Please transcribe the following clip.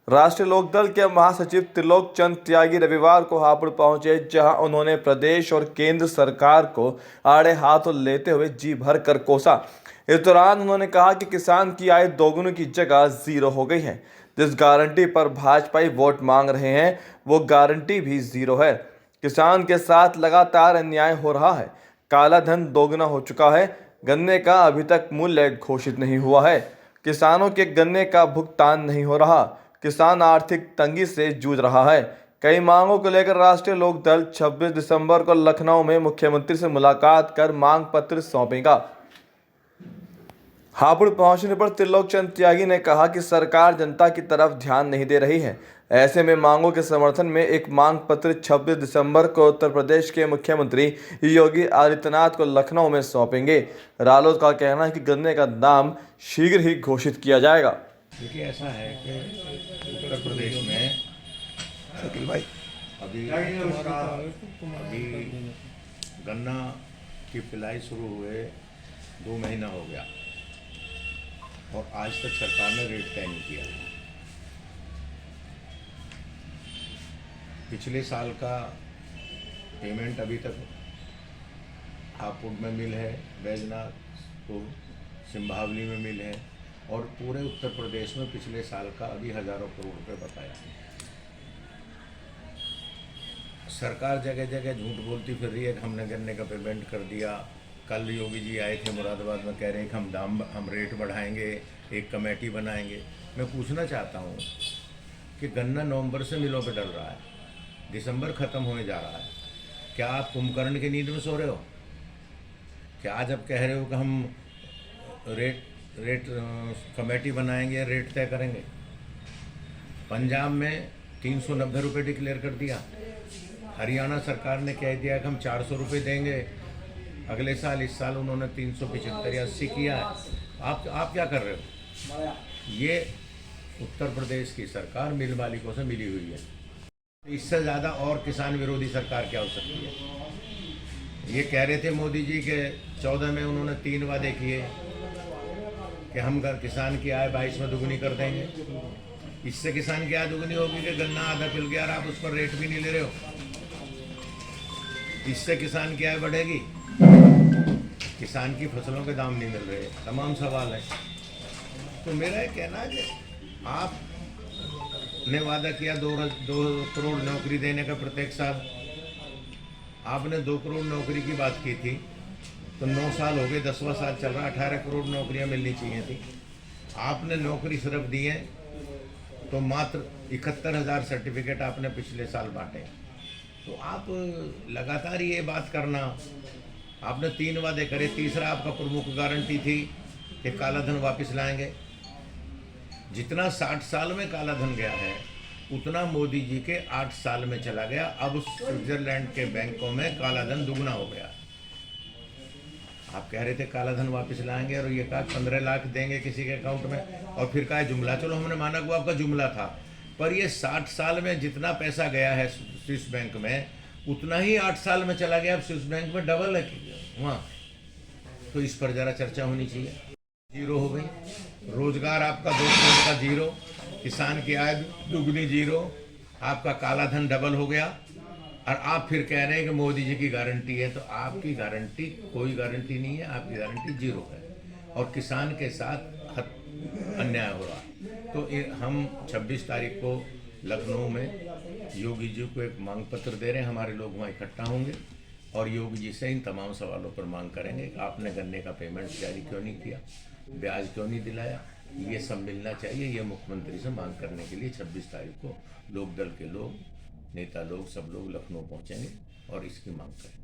राष्ट्रीय लोकदल के महासचिव त्रिलोक चंद त्यागी रविवार को हापुड़ पहुंचे, जहां उन्होंने प्रदेश और केंद्र सरकार को आड़े हाथों लेते हुए जी भर कर कोसा। इस दौरान उन्होंने कहा कि किसान की आय दोगुनी की जगह जीरो हो गई है। जिस गारंटी पर भाजपाई वोट मांग रहे हैं वो गारंटी भी जीरो है। किसान के साथ लगातार अन्याय हो रहा है। काला धन दोगुना हो चुका है। गन्ने का अभी तक मूल्य घोषित नहीं हुआ है। किसानों के गन्ने का भुगतान नहीं हो रहा। किसान आर्थिक तंगी से जूझ रहा है। कई मांगों को लेकर राष्ट्रीय लोकदल 26 दिसंबर को लखनऊ में मुख्यमंत्री से मुलाकात कर मांग पत्र सौंपेगा। हापुड़ पहुंचने पर त्रिलोक चंद त्यागी ने कहा कि सरकार जनता की तरफ ध्यान नहीं दे रही है। ऐसे में मांगों के समर्थन में एक मांग पत्र 26 दिसंबर को उत्तर प्रदेश के मुख्यमंत्री योगी आदित्यनाथ को लखनऊ में सौंपेंगे। रालोद का कहना है कि गन्ने का दाम शीघ्र ही घोषित किया जाएगा। देखिए, ऐसा है कि उत्तर प्रदेश में अभी गन्ना की पिलाई शुरू हुए 2 महीना हो गया और आज तक सरकार ने रेट तय नहीं किया। पिछले साल का पेमेंट अभी तक हापुड़ में मिल है, बैजनाथ सिंभावली में मिल है और पूरे उत्तर प्रदेश में पिछले साल का अभी हजारों करोड़ रुपए बकाया। सरकार जगह जगह झूठ बोलती फिर रही है कि हमने गन्ने का पेमेंट कर दिया। कल योगी जी आए थे मुरादाबाद में, कह रहे हैं कि हम रेट बढ़ाएंगे, एक कमेटी बनाएंगे। मैं पूछना चाहता हूँ कि गन्ना नवंबर से मिलों पे डल रहा है, दिसंबर ख़त्म होने जा रहा है। क्या आप कुंभकर्ण की नींद में सो रहे हो? क्या आज आप कह रहे हो कि हम रेट कमेटी बनाएंगे, रेट तय करेंगे? पंजाब में 390 रुपये डिक्लेयर कर दिया। हरियाणा सरकार ने कह दिया कि हम 400 रुपये देंगे अगले साल। इस साल उन्होंने 375 या 80 किया है। आप क्या कर रहे हो? ये उत्तर प्रदेश की सरकार मिल मालिकों से मिली हुई है। इससे ज़्यादा और किसान विरोधी सरकार क्या हो सकती है? ये कह रहे थे मोदी जी के 14 में उन्होंने 3 वादे किए कि हम किसान की आय 22 में दुगुनी कर देंगे। इससे किसान की आय दुगुनी होगी कि गन्ना आधा पिल गया और आप उस पर रेट भी नहीं ले रहे हो। इससे किसान की आय बढ़ेगी? किसान की फसलों के दाम नहीं मिल रहे। तमाम सवाल है। तो मेरा ये कहना है कि आपने वादा किया 2 करोड़ नौकरी देने का प्रत्येक साल। आपने 2 करोड़ नौकरी की बात की थी तो 9 साल हो गए, 10वां साल चल रहा, 18 करोड़ नौकरियां मिलनी चाहिए थी। आपने नौकरी सिर्फ दी है तो मात्र 71,000 सर्टिफिकेट आपने पिछले साल बांटे। तो आप लगातार ये बात करना, आपने 3 वादे करे, तीसरा आपका प्रमुख गारंटी थी कि काला धन वापस लाएंगे। जितना 60 साल में काला धन गया है उतना मोदी जी के 8 साल में चला गया। अब स्विट्जरलैंड के बैंकों में काला धन दुगना हो गया। आप कह रहे थे काला धन वापस लाएंगे और ये कहा 15 लाख देंगे किसी के अकाउंट में, और फिर कहा जुमला। चलो हमने माना कि वो आपका जुमला था, पर ये 60 साल में जितना पैसा गया है स्विस बैंक में उतना ही 8 साल में चला गया। अब स्विस बैंक में डबल है वहाँ। तो इस पर ज़रा चर्चा होनी चाहिए। जीरो हो गई, रोजगार आपका 2 करोड़ का जीरो, किसान की आय दुगनी जीरो, आपका काला धन डबल हो गया। और आप फिर कह रहे हैं कि मोदी जी की गारंटी है। तो आपकी गारंटी कोई गारंटी नहीं है, आपकी गारंटी जीरो है और किसान के साथ अन्याय हो रहा है। तो हम 26 तारीख को लखनऊ में योगी जी को एक मांग पत्र दे रहे हैं। हमारे लोग वहाँ इकट्ठा होंगे और योगी जी से इन तमाम सवालों पर मांग करेंगे कि आपने गन्ने का पेमेंट जारी क्यों नहीं किया, ब्याज क्यों नहीं दिलाया। ये सब मिलना चाहिए। ये मुख्यमंत्री से मांग करने के लिए 26 तारीख को लोकदल के लोग, नेता लोग, सब लोग लखनऊ पहुंचेंगे और इसकी मांग करेंगे।